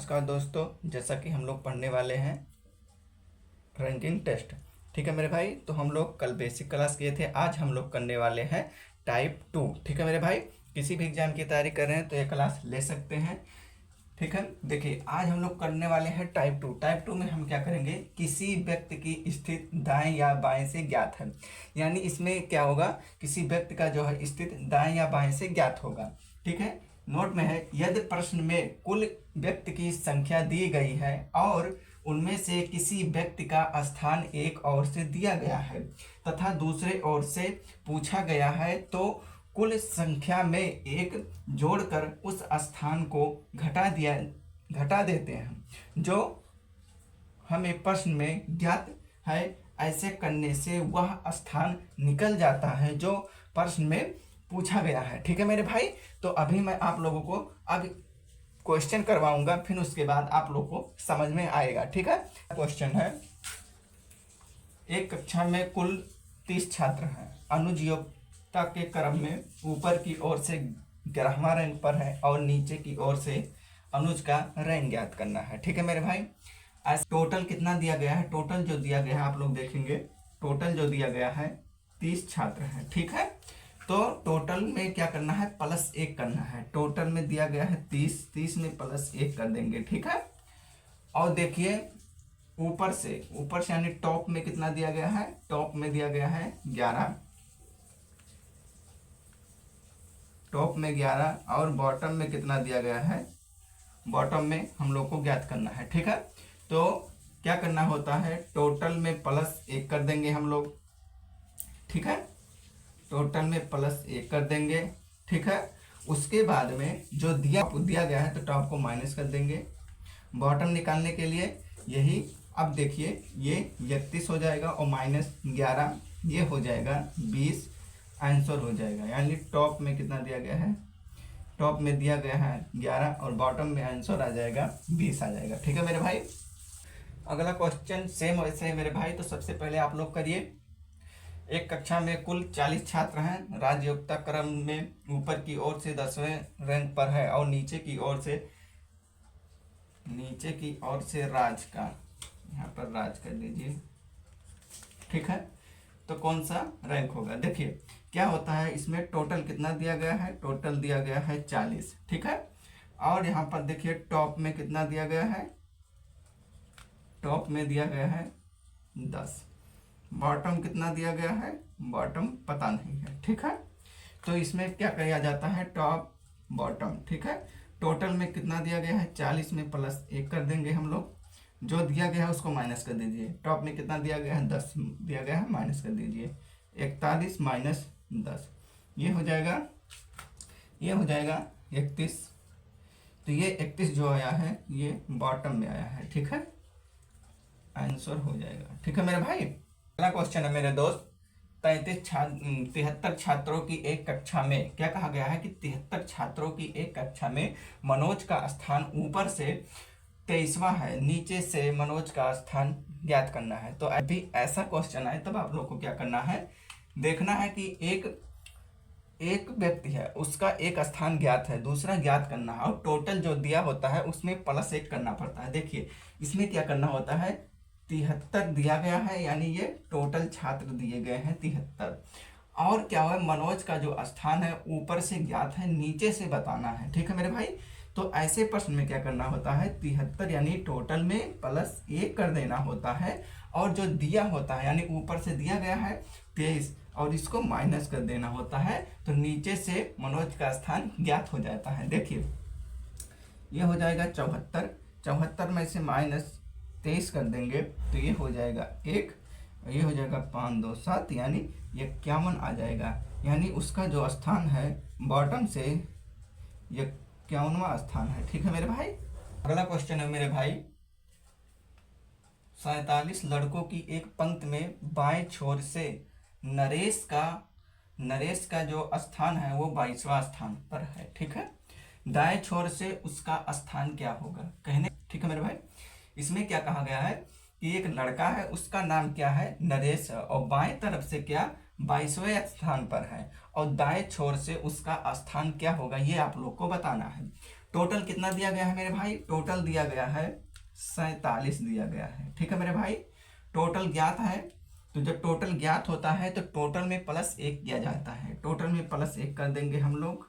नमस्कार दोस्तों, जैसा कि हम लोग पढ़ने वाले हैं रैंकिंग टेस्ट। ठीक है मेरे भाई, तो हम लोग कल बेसिक क्लास किए थे, आज हम लोग करने वाले हैं टाइप 2। ठीक है मेरे भाई, किसी भी एग्जाम की तैयारी कर रहे हैं तो ये क्लास ले सकते हैं। ठीक है, देखिए आज हम लोग करने वाले हैं टाइप 2। टाइप 2 में हम क्या करेंगे, किसी व्यक्ति की स्थिति दाएं या बाएं से ज्ञात है। यानी इसमें क्या होगा, किसी व्यक्ति का जो है स्थिति दाएं या बाएं से ज्ञात होगा। ठीक है, नोट में है, यदि प्रश्न में कुल व्यक्ति की संख्या दी गई है और उनमें से किसी व्यक्ति का स्थान एक ओर से दिया गया है तथा दूसरे ओर से पूछा गया है, तो कुल संख्या में एक जोड़कर उस स्थान को घटा देते हैं जो हमें प्रश्न में ज्ञात है। ऐसे करने से वह स्थान निकल जाता है जो प्रश्न में पूछा गया है। ठीक है मेरे भाई, तो अभी मैं आप लोगों को अब क्वेश्चन करवाऊंगा, फिर उसके बाद आप लोगों को समझ में आएगा। ठीक है, क्वेश्चन है, एक कक्षा में कुल 30 छात्र हैं। अनुज योग्यता के क्रम में ऊपर की ओर से 11वां रैंक पर है और नीचे की ओर से अनुज का रैंक ज्ञात करना है। ठीक है मेरे भाई, आज टोटल कितना दिया गया है, टोटल जो दिया गया है आप लोग देखेंगे, टोटल जो दिया गया है 30 छात्र हैं। ठीक है, तो टोटल में क्या करना है, +1 करना है। टोटल में दिया गया है 30 में +1 कर देंगे। ठीक है, और देखिए ऊपर से यानी टॉप में कितना दिया गया है, टॉप में दिया गया है 11, टॉप में 11 और बॉटम में कितना दिया गया है, बॉटम में हम लोग को ज्ञात करना है। ठीक है, तो क्या करना होता है, टोटल में +1 कर देंगे हम लोग। ठीक है, टोटल में +1 कर देंगे। ठीक है, उसके बाद में जो दिया गया है तो टॉप को माइनस कर देंगे। बॉटम निकालने के लिए यही, अब देखिए ये 31 हो जाएगा और -11 ये हो जाएगा 20, आंसर हो जाएगा। यानी टॉप में कितना दिया गया है, टॉप में दिया गया है 11 और बॉटम में आंसर आ जाएगा 20 आ जाएगा। ठीक है मेरे भाई, अगला क्वेश्चन सेम वैसे है मेरे भाई। तो सबसे पहले आप लोग करिए, एक कक्षा में कुल 40 छात्र हैं। राज्य योग्यता क्रम में ऊपर की ओर से 10वें रैंक पर है और नीचे की ओर से राज का, यहाँ पर राज कर दीजिए। ठीक है, तो कौन सा रैंक होगा, देखिए क्या होता है, इसमें टोटल कितना दिया गया है, टोटल दिया गया है 40। ठीक है, और यहाँ पर देखिए टॉप में कितना दिया गया है, टॉप में दिया गया है 10, बॉटम कितना दिया गया है, बॉटम पता नहीं है। ठीक है, तो इसमें क्या किया जाता है, टॉप बॉटम। ठीक है, टोटल में कितना दिया गया है, 40 में +1 कर देंगे हम लोग, जो दिया गया है उसको माइनस कर दीजिए। टॉप में कितना दिया गया है, 10 दिया गया है, माइनस कर दीजिए। 41 - 10 ये हो जाएगा 31। तो ये 31 जो आया है ये बॉटम में आया है। ठीक है, आंसर हो जाएगा। ठीक है मेरे भाई, अगला क्वेश्चन है मेरे दोस्त, 73 छात्रों की एक कक्षा में, क्या कहा गया है कि 73 छात्रों की एक कक्षा में मनोज का स्थान ऊपर से 23वां है, नीचे से मनोज का स्थान ज्ञात करना है। तो अभी ऐसा क्वेश्चन आए तब आप लोग को क्या करना है, देखना है कि एक व्यक्ति है, उसका एक स्थान ज्ञात है, दूसरा ज्ञात करना है और टोटल जो दिया होता है उसमें +1 करना पड़ता है। देखिए इसमें क्या करना होता है, 73 दिया गया है, यानी ये टोटल छात्र दिए गए हैं 73, और क्या है, मनोज का जो स्थान है ऊपर से ज्ञात है, नीचे से बताना है। ठीक है मेरे भाई, तो ऐसे प्रश्न में क्या करना होता है, 73 यानी टोटल में +1 कर देना होता है, और जो दिया होता है यानी ऊपर से दिया गया है 23 और इसको माइनस कर देना होता है, तो नीचे से मनोज का स्थान ज्ञात हो जाता है। देखिए ये हो जाएगा 74 में से -23 कर देंगे तो ये हो जाएगा 1, ये हो जाएगा 5 2 7 यानी 51 आ जाएगा। यानी उसका जो स्थान है बॉटम से 51वां स्थान है। ठीक है मेरे भाई, अगला क्वेश्चन है मेरे भाई, 47 लड़कों की एक पंक्ति में बाएं छोर से नरेश का जो स्थान है वो 22वां स्थान पर है। ठीक है, दाएं छोर से उसका स्थान क्या होगा कहने। ठीक है मेरे भाई, इसमें क्या कहा गया है कि एक लड़का है, उसका नाम क्या है, नरेश है, और बाएं तरफ से क्या 22वें स्थान पर है, और दाएं छोर से उसका स्थान क्या होगा ये आप लोग को बताना है। टोटल कितना दिया गया है मेरे भाई, टोटल दिया गया है 47 दिया गया है। ठीक है मेरे भाई, टोटल ज्ञात है, तो जब टोटल ज्ञात होता है तो टोटल में +1 किया जाता है, टोटल में +1 कर देंगे हम लोग,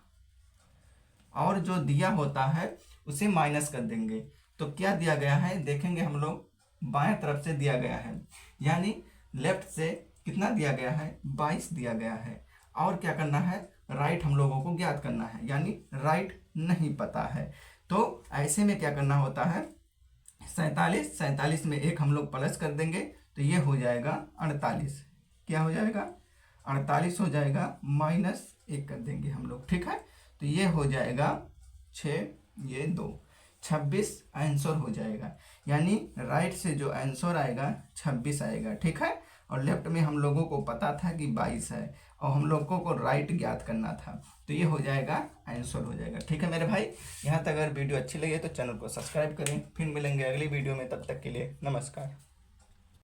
और जो दिया होता है उसे माइनस कर देंगे। तो क्या दिया गया है देखेंगे हम लोग, बाएं तरफ से दिया गया है, यानी लेफ्ट से कितना दिया गया है, 22 दिया गया है। और क्या करना है, राइट हम लोगों को ज्ञात करना है, यानी राइट नहीं पता है। तो ऐसे में क्या करना होता है, 47 में 1 हम लोग प्लस कर देंगे, तो ये हो जाएगा 48। क्या हो जाएगा, 48 हो जाएगा, -1 कर देंगे हम लोग। ठीक है, तो ये हो जाएगा 6, ये 2, 26 आंसर हो जाएगा, यानी राइट से जो आंसर आएगा 26 आएगा। ठीक है, और लेफ्ट में हम लोगों को पता था कि 22 है, और हम लोगों को राइट ज्ञात करना था, तो ये हो जाएगा आंसर हो जाएगा। ठीक है मेरे भाई, यहाँ तक अगर वीडियो अच्छी लगे तो चैनल को सब्सक्राइब करें। फिर मिलेंगे अगली वीडियो में, तब तक के लिए नमस्कार।